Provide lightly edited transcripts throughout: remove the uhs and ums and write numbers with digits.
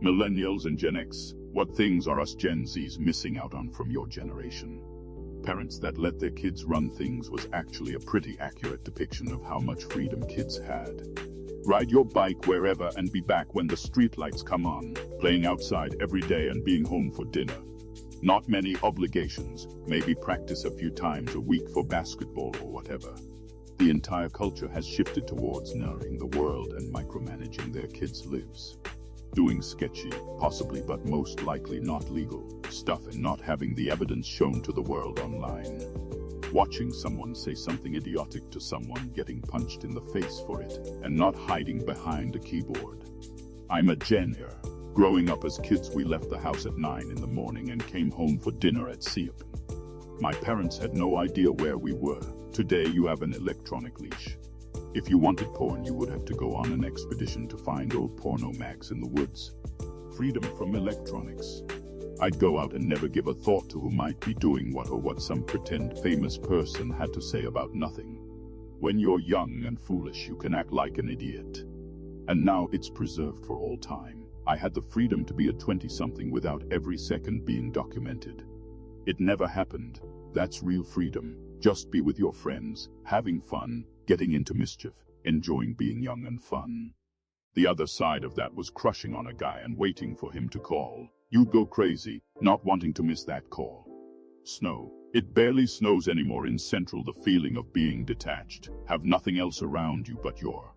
Millennials and Gen X, what things are us Gen Zs missing out on from your generation? Parents that let their kids run things was actually a pretty accurate depiction of how much freedom kids had. Ride your bike wherever and be back when the streetlights come on, playing outside every day and being home for dinner. Not many obligations, maybe practice a few times a week for basketball or whatever. The entire culture has shifted towards narrating the world and micromanaging their kids' lives. Doing sketchy, possibly but most likely not legal, stuff and not having the evidence shown to the world online. Watching someone say something idiotic to someone, getting punched in the face for it, and not hiding behind a keyboard. I'm a Gen Z. Growing up as kids, we left the house at 9 in the morning and came home for dinner at 6. My parents had no idea where we were. Today you have an electronic leash. If you wanted porn, you would have to go on an expedition to find old porno mags in the woods. Freedom from electronics. I'd go out and never give a thought to who might be doing what or what some pretend famous person had to say about nothing. When you're young and foolish, you can act like an idiot. And now it's preserved for all time. I had the freedom to be a 20-something without every second being documented. It never happened. That's real freedom. Just be with your friends, having fun, getting into mischief, enjoying being young and fun. The other side of that was crushing on a guy and waiting for him to call. You'd go crazy, not wanting to miss that call. Snow. It barely snows anymore in Central. The feeling of being detached, have nothing else around you but your.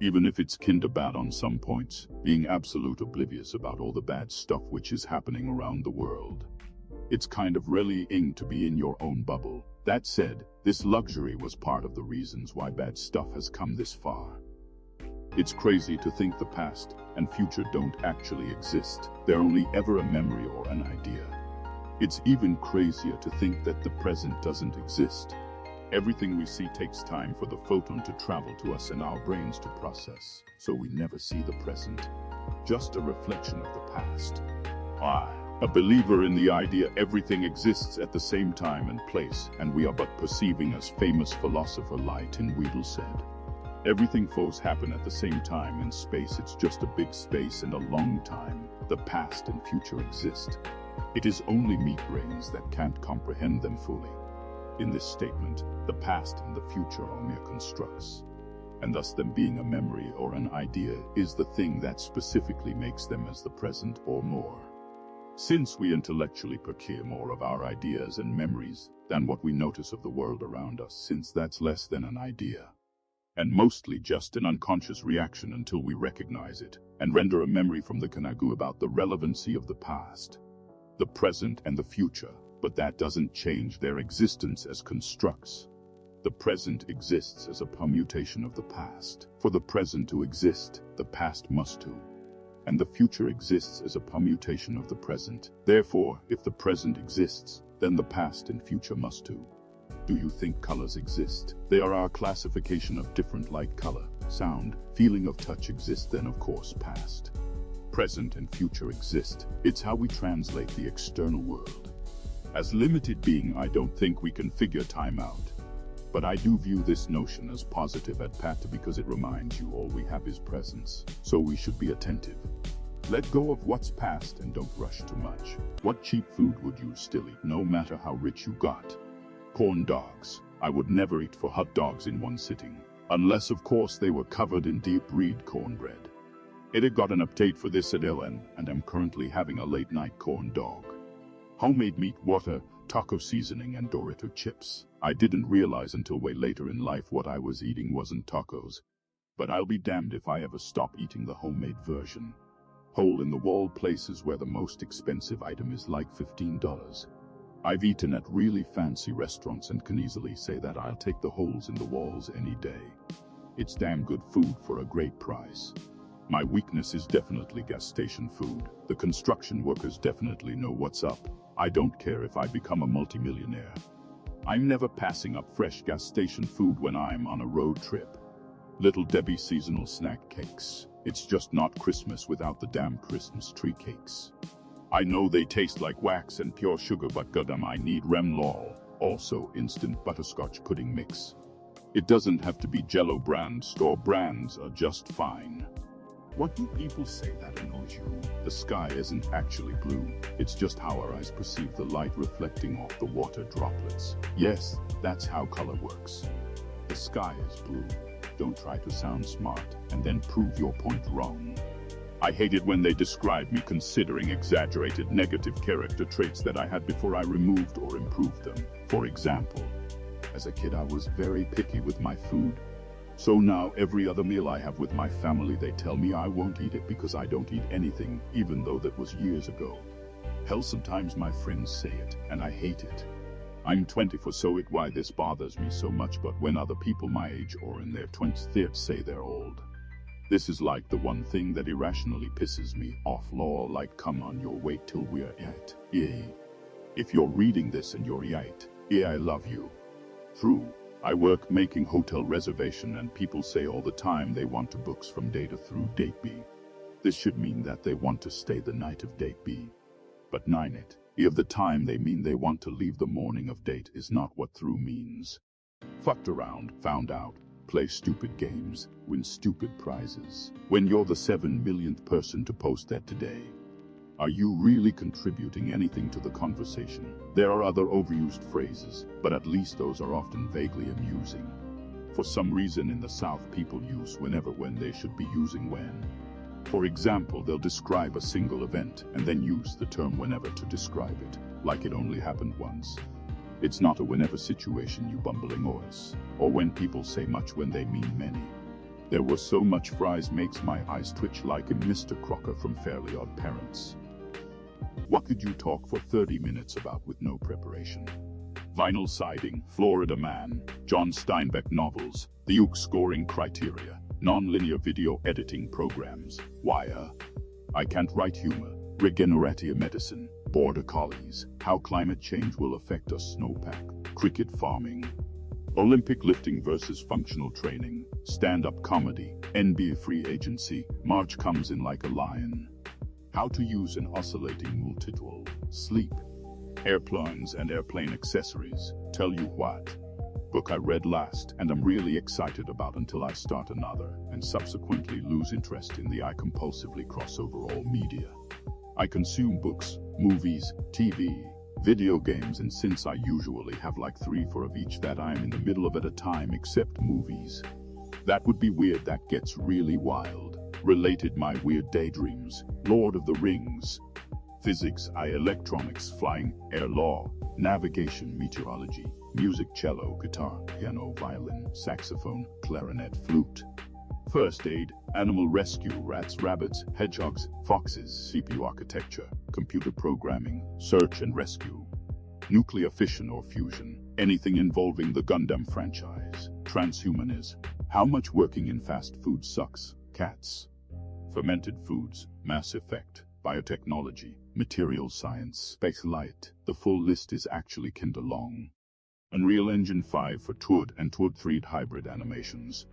Even if it's kinda bad on some points, being absolute oblivious about all the bad stuff which is happening around the world. It's kind of rallying to be in your own bubble. That said, this luxury was part of the reasons why bad stuff has come this far. It's crazy to think the past and future don't actually exist. They're only ever a memory or an idea. It's even crazier to think that the present doesn't exist. Everything we see takes time for the photon to travel to us and our brains to process, so we never see the present. Just a reflection of the past. Why? A believer in the idea everything exists at the same time and place, and we are but perceiving, as famous philosopher Leighton Weedle said. Everything flows happen at the same time in space. It's just a big space and a long time. The past and future exist. It is only meat brains that can't comprehend them fully. In this statement, the past and the future are mere constructs, and thus them being a memory or an idea is the thing that specifically makes them as the present or more. Since we intellectually procure more of our ideas and memories than what we notice of the world around us, since that's less than an idea, and mostly just an unconscious reaction until we recognize it and render a memory from the Kanagu about the relevancy of the past, the present and the future, but that doesn't change their existence as constructs. The present exists as a permutation of the past. For the present to exist, the past must too. And the future exists as a permutation of the present. Therefore, if the present exists, then the past and future must too. Do you think colors exist? They are our classification of different light, color, sound, feeling of touch exist, then of course past, present and future exist. It's how we translate the external world. As limited being, I don't think we can figure time out. But I do view this notion as positive at pat because it reminds you all we have is presence, so we should be attentive. Let go of what's past and don't rush too much. What cheap food would you still eat no matter how rich you got? Corn dogs. I would never eat 4 hot dogs in one sitting, unless of course they were covered in deep red cornbread. It had got an update for this at LN, and I'm currently having a late night corn dog. Homemade meat, water, taco seasoning and Dorito chips. I didn't realize until way later in life what I was eating wasn't tacos, but I'll be damned if I ever stop eating the homemade version. Hole-in-the-wall places where the most expensive item is like $15. I've eaten at really fancy restaurants and can easily say that I'll take the holes in the walls any day. It's damn good food for a great price. My weakness is definitely gas station food. The construction workers definitely know what's up. I don't care if I become a multimillionaire. I'm never passing up fresh gas station food when I'm on a road trip. Little Debbie seasonal snack cakes. It's just not Christmas without the damn Christmas tree cakes. I know they taste like wax and pure sugar, but goddamn I need Remlol. Also instant butterscotch pudding mix. It doesn't have to be Jell-O brand, store brands are just fine. What do people say that annoys you? The sky isn't actually blue. It's just how our eyes perceive the light reflecting off the water droplets. Yes, that's how color works. The sky is blue. Don't try to sound smart and then prove your point wrong. I hate it when they describe me considering exaggerated negative character traits that I had before I removed or improved them. For example, as a kid I was very picky with my food. So now every other meal I have with my family they tell me I won't eat it because I don't eat anything, even though that was years ago. Hell, sometimes my friends say it, and I hate it. I'm 24, so why this bothers me so much, but when other people my age or in their 20s say they're old. This is like the one thing that irrationally pisses me off. Lol, like come on, you'll wait till we're 8. Yay. If you're reading this and you're 8, yeah, I love you. True. I work making hotel reservation and people say all the time they want to books from data through date B. This should mean that they want to stay the night of date B. But 9 it. If the time they mean they want to leave the morning of date is not what through means. Fucked around, found out, play stupid games, win stupid prizes. When you're the 7 millionth person to post that today, are you really contributing anything to the conversation? There are other overused phrases, but at least those are often vaguely amusing. For some reason in the South people use whenever when they should be using when. For example, they'll describe a single event and then use the term whenever to describe it, like it only happened once. It's not a whenever situation, you bumbling horse. Or when people say much when they mean many. There was so much fries makes my eyes twitch like a Mr. Crocker from Fairly Odd Parents. What could you talk for 30 minutes about with no preparation? Vinyl siding, Florida Man, John Steinbeck novels, the Uke scoring criteria, non-linear video editing programs, wire. I can't write humor, regenerative medicine, border collies, how climate change will affect us, snowpack, cricket farming, Olympic lifting versus functional training, stand-up comedy, NBA free agency, March comes in like a lion. How to use an oscillating multitool, sleep, airplanes and airplane accessories, tell you what. Book I read last and I'm really excited about until I start another and subsequently lose interest in the I compulsively cross over all media. I consume books, movies, TV, video games, and since I usually have like 3-4 of each that I'm in the middle of at a time except movies. That would be weird, that gets really wild. Related my weird daydreams, Lord of the Rings, physics, electronics, flying, air law, navigation, meteorology, music, cello, guitar, piano, violin, saxophone, clarinet, flute, first aid, animal rescue, rats, rabbits, hedgehogs, foxes, CPU architecture, computer programming, search and rescue, nuclear fission or fusion, anything involving the Gundam franchise, transhumanism, how much working in fast food sucks, cats, fermented foods, Mass Effect, biotechnology, material science, space light. The full list is actually kinda long. Unreal Engine 5 for TWD and TWD 3 hybrid animations.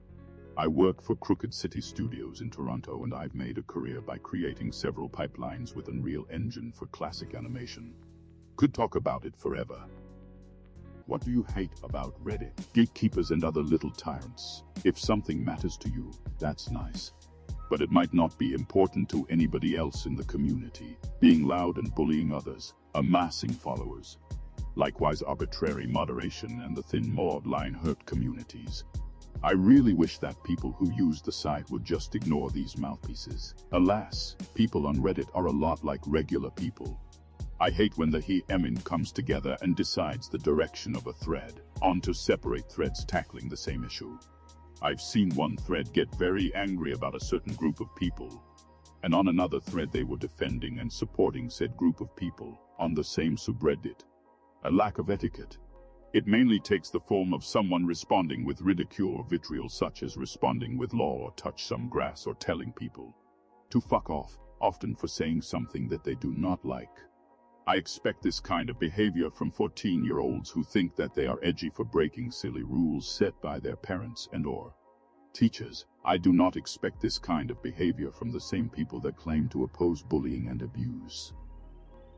I work for Crooked City Studios in Toronto and I've made a career by creating several pipelines with Unreal Engine for classic animation. Could talk about it forever. What do you hate about Reddit? Gatekeepers and other little tyrants. If something matters to you, that's nice. But it might not be important to anybody else in the community. Being loud and bullying others, amassing followers. Likewise, arbitrary moderation and the thin mob line hurt communities. I really wish that people who use the site would just ignore these mouthpieces. Alas, people on Reddit are a lot like regular people. I hate when the he-emin comes together and decides the direction of a thread, onto separate threads tackling the same issue. I've seen one thread get very angry about a certain group of people, and on another thread they were defending and supporting said group of people, on the same subreddit. A lack of etiquette. It mainly takes the form of someone responding with ridicule or vitriol, such as responding with law or touch some grass or telling people to fuck off, often for saying something that they do not like. I expect this kind of behavior from 14-year-olds who think that they are edgy for breaking silly rules set by their parents and or teachers. I do not expect this kind of behavior from the same people that claim to oppose bullying and abuse.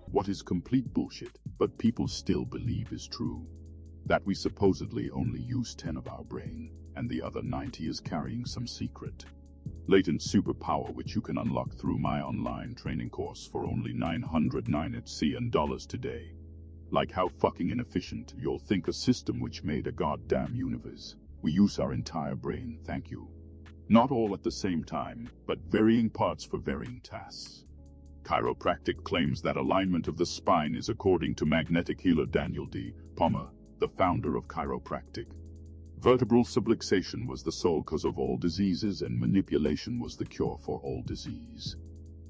What is complete bullshit, but people still believe is true. That we supposedly only use 10 of our brain, and the other 90 is carrying some secret. Latent superpower which you can unlock through my online training course for only $909 today. Like how fucking inefficient you'll think a system which made a goddamn universe. We use our entire brain, thank you. Not all at the same time, but varying parts for varying tasks. Chiropractic claims that alignment of the spine is according to magnetic healer Daniel D. Palmer, the founder of chiropractic. Vertebral subluxation was the sole cause of all diseases and manipulation was the cure for all disease.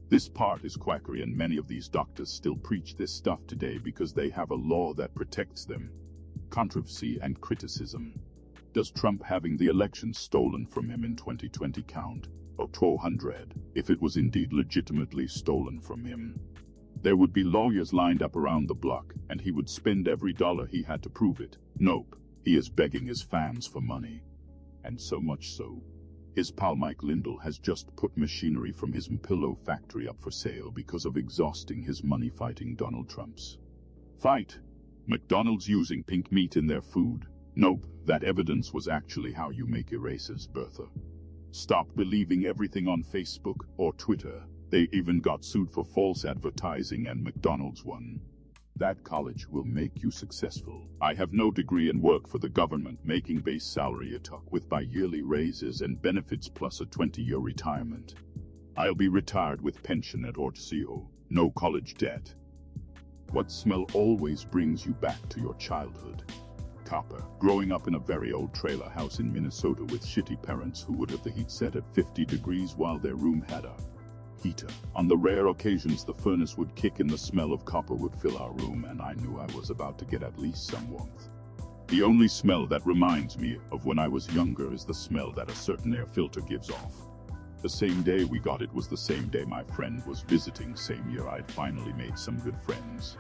This part is quackery and many of these doctors still preach this stuff today because they have a law that protects them. Controversy and criticism. Does Trump having the election stolen from him in 2020 count? Or 200, if it was indeed legitimately stolen from him? There would be lawyers lined up around the block and he would spend every dollar he had to prove it. Nope, he is begging his fans for money. And so much so. His pal Mike Lindell has just put machinery from his pillow factory up for sale because of exhausting his money fighting Donald Trump's fight. McDonald's using pink meat in their food. Nope, that evidence was actually how you make erasers, Bertha. Stop believing everything on Facebook or Twitter. They even got sued for false advertising and McDonald's won. That college will make you successful. I have no degree and work for the government, making base salary a talk with bi-yearly raises and benefits plus a 20-year retirement. I'll be retired with pension at Ortsio, no college debt. What smell always brings you back to your childhood? Copper. Growing up in a very old trailer house in Minnesota with shitty parents who would have the heat set at 50 degrees while their room had a heater. On the rare occasions the furnace would kick and the smell of copper would fill our room and I knew I was about to get at least some warmth. The only smell that reminds me of when I was younger is the smell that a certain air filter gives off. The same day we got it was the same day my friend was visiting, same year I'd finally made some good friends.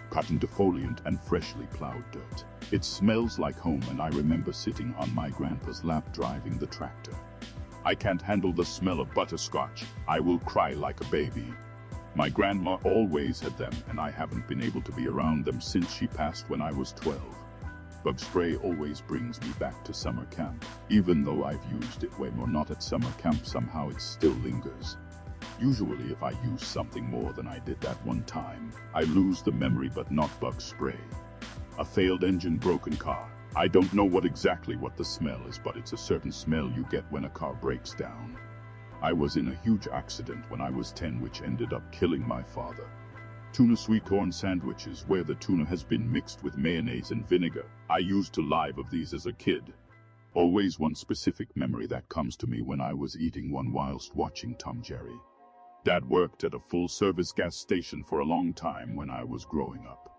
Cotton defoliant and freshly plowed dirt. It smells like home and I remember sitting on my grandpa's lap driving the tractor. I can't handle the smell of butterscotch. I will cry like a baby. My grandma always had them and I haven't been able to be around them since she passed when I was 12. Bug spray always brings me back to summer camp. Even though I've used it way more not at summer camp, somehow it still lingers. Usually if I use something more than I did that one time, I lose the memory but not bug spray. A failed engine, broken car. I don't know what the smell is, but it's a certain smell you get when a car breaks down. I was in a huge accident when I was 10 which ended up killing my father. Tuna sweet corn sandwiches where the tuna has been mixed with mayonnaise and vinegar. I used to live of these as a kid. Always one specific memory that comes to me when I was eating one whilst watching Tom Jerry. Dad worked at a full-service gas station for a long time when I was growing up.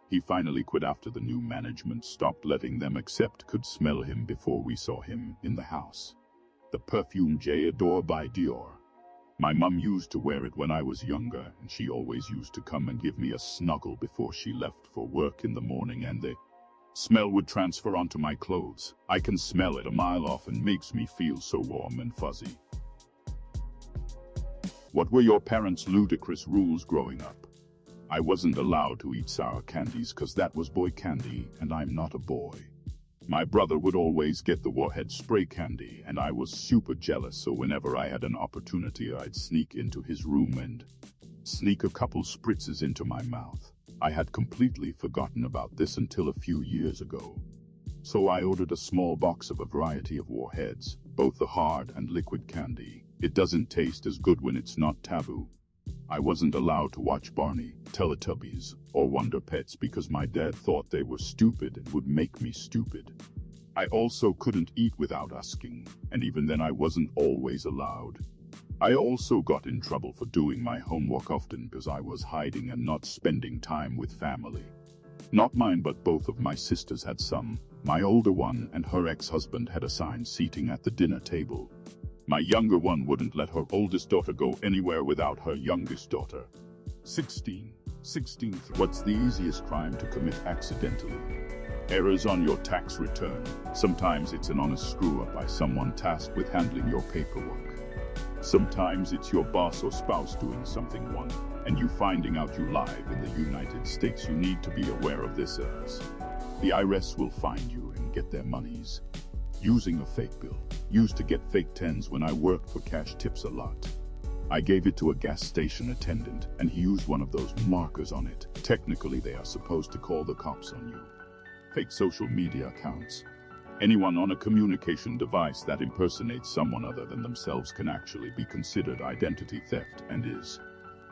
He finally quit after the new management stopped letting them accept could smell him before we saw him in the house. The perfume J'adore by Dior. My mum used to wear it when I was younger and she always used to come and give me a snuggle before she left for work in the morning and the smell would transfer onto my clothes. I can smell it a mile off and makes me feel so warm and fuzzy. What were your parents' ludicrous rules growing up? I wasn't allowed to eat sour candies cause that was boy candy and I'm not a boy. My brother would always get the warhead spray candy and I was super jealous, so whenever I had an opportunity I'd sneak into his room and sneak a couple spritzes into my mouth. I had completely forgotten about this until a few years ago. So I ordered a small box of a variety of warheads, both the hard and liquid candy. It doesn't taste as good when it's not taboo. I wasn't allowed to watch Barney, Teletubbies, or Wonder Pets because my dad thought they were stupid and would make me stupid. I also couldn't eat without asking, and even then I wasn't always allowed. I also got in trouble for doing my homework often because I was hiding and not spending time with family. Not mine, but both of my sisters had some. My older one and her ex-husband had assigned seating at the dinner table. My younger one wouldn't let her oldest daughter go anywhere without her youngest daughter. 16. What's the easiest crime to commit accidentally? Errors on your tax return. Sometimes it's an honest screw-up by someone tasked with handling your paperwork. Sometimes it's your boss or spouse doing something wrong, and you finding out you live in the United States. You need to be aware of this as the IRS will find you and get their monies. Using a fake bill. Used to get fake tens when I worked for cash tips a lot. I gave it to a gas station attendant, and he used one of those markers on it. Technically, they are supposed to call the cops on you. Fake social media accounts. Anyone on a communication device that impersonates someone other than themselves can actually be considered identity theft and is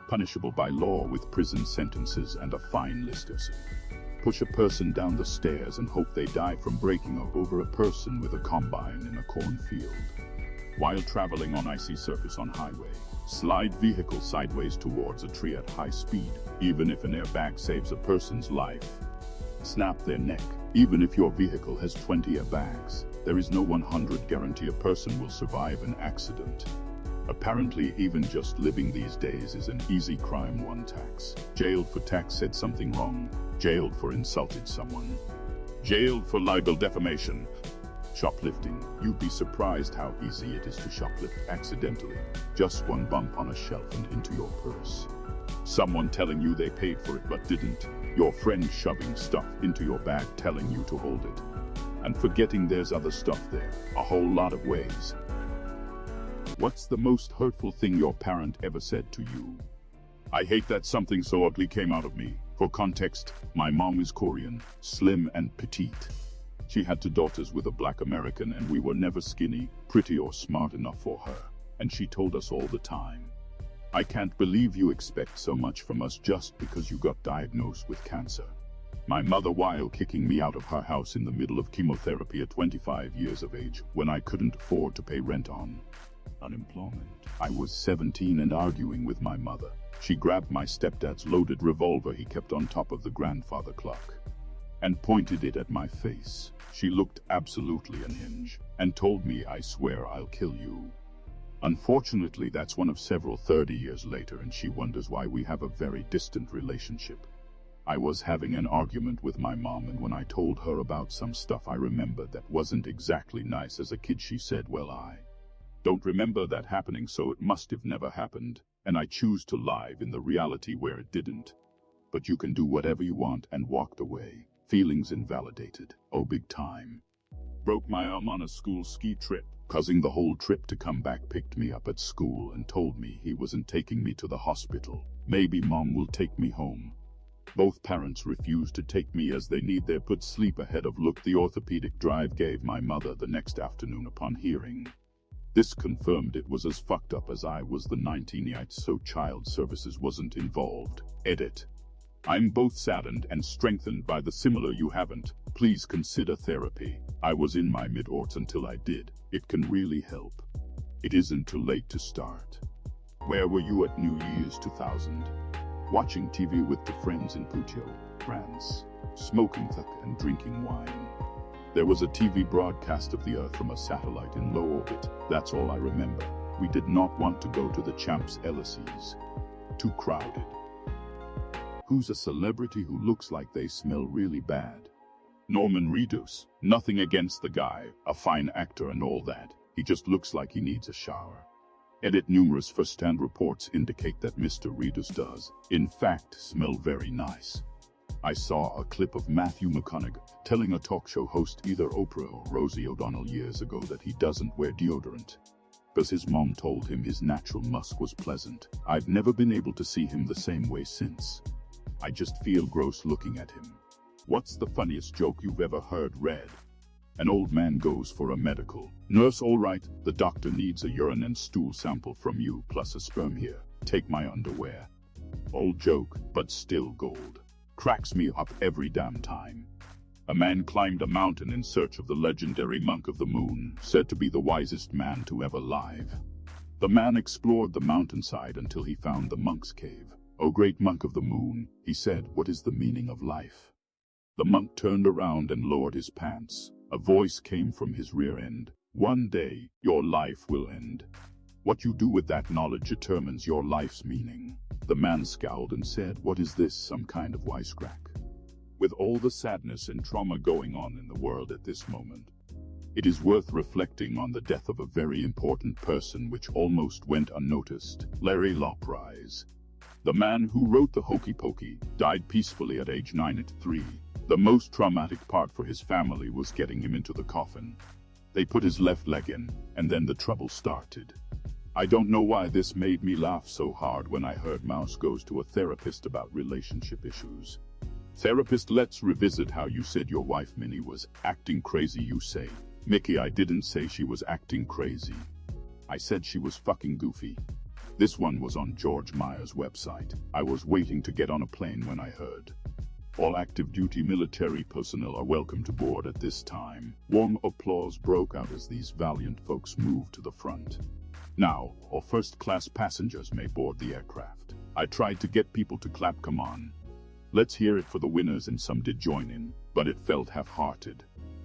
punishable by law with prison sentences and a fine list of some. Push a person down the stairs and hope they die from breaking up over a person with a combine in a cornfield. While traveling on icy surface on highway. Slide vehicle sideways towards a tree at high speed, even if an airbag saves a person's life. Snap their neck, even if your vehicle has 20 airbags. There is no 100 guarantee a person will survive an accident. Apparently, even just living these days is an easy crime. 1 tax. Jailed for tax said something wrong. Jailed for insulted someone. Jailed for libel defamation. Shoplifting. You'd be surprised how easy it is to shoplift accidentally. Just one bump on a shelf and into your purse. Someone telling you they paid for it but didn't. Your friend shoving stuff into your bag telling you to hold it. And forgetting there's other stuff there. A whole lot of ways. What's the most hurtful thing your parent ever said to you? I hate that something so ugly came out of me. For context, my mom is Korean, slim and petite. She had 2 daughters with a black American, and we were never skinny, pretty or smart enough for her. And she told us all the time, I can't believe you expect so much from us just because you got diagnosed with cancer. My mother, while kicking me out of her house in the middle of chemotherapy at 25 years of age, when I couldn't afford to pay rent on unemployment. I was 17 and arguing with my mother. She grabbed my stepdad's loaded revolver he kept on top of the grandfather clock and pointed it at my face. She looked absolutely unhinged and told me, I swear I'll kill you. Unfortunately, that's one of several 30 years later, and she wonders why we have a very distant relationship. I was having an argument with my mom, and when I told her about some stuff I remembered that wasn't exactly nice as a kid, she said, well, I don't remember that happening, so it must have never happened, and I choose to live in the reality where it didn't. But you can do whatever you want, and walked away. Feelings invalidated. Oh, big time. Broke my arm on a school ski trip. Causing the whole trip to come back, picked me up at school and told me he wasn't taking me to the hospital. Maybe mom will take me home. Both parents refused to take me as they need their put sleep ahead of look. The orthopedic drive gave my mother the next afternoon upon hearing. This confirmed it was as fucked up as I was the 19th, so child services wasn't involved. Edit. I'm both saddened and strengthened by the similar you haven't. Please consider therapy. I was in my mid-aughts until I did. It can really help. It isn't too late to start. Where were you at New Year's 2000? Watching TV with the friends in Puteaux, France. Smoking thuck and drinking wine. There was a TV broadcast of the Earth from a satellite in low orbit. That's all I remember. We did not want to go to the Champs-Élysées. Too crowded. Who's a celebrity who looks like they smell really bad? Norman Reedus. Nothing against the guy, a fine actor and all that. He just looks like he needs a shower. Edit. Numerous first-hand reports indicate that Mr. Reedus does, in fact, smell very nice. I saw a clip of Matthew McConaughey telling a talk show host, either Oprah or Rosie O'Donnell, years ago that he doesn't wear deodorant because his mom told him his natural musk was pleasant. I've never been able to see him the same way since. I just feel gross looking at him. What's the funniest joke you've ever heard read? An old man goes for a medical. Nurse, all right, the doctor needs a urine and stool sample from you plus a sperm here. Take my underwear. Old joke, but still gold. Cracks me up every damn time. A man climbed a mountain in search of the legendary monk of the moon, said to be the wisest man to ever live. The man explored the mountainside until he found the monk's cave. "O great monk of the moon," he said, "what is the meaning of life?" The monk turned around and lowered his pants. A voice came from his rear end. "One day, your life will end. What you do with that knowledge determines your life's meaning." The man scowled and said, "What is this, some kind of wisecrack?" With all the sadness and trauma going on in the world at this moment, it is worth reflecting on the death of a very important person which almost went unnoticed. Larry Loprise, the man who wrote the Hokey Pokey, died peacefully at age 93. The most traumatic part for his family was getting him into the coffin. They put his left leg in, and then the trouble started. I don't know why this made me laugh so hard when I heard Mouse goes to a therapist about relationship issues. Therapist, let's revisit how you said your wife Minnie was acting crazy. You say, Mickey, I didn't say she was acting crazy. I said she was fucking goofy. This one was on George Meyer's website. I was waiting to get on a plane when I heard. All active duty military personnel are welcome to board at this time. Warm applause broke out as these valiant folks moved to the front. Now, all first-class passengers may board the aircraft. I tried to get people to clap. Come on. Let's hear it for the winners, and some did join in, but it felt half-hearted.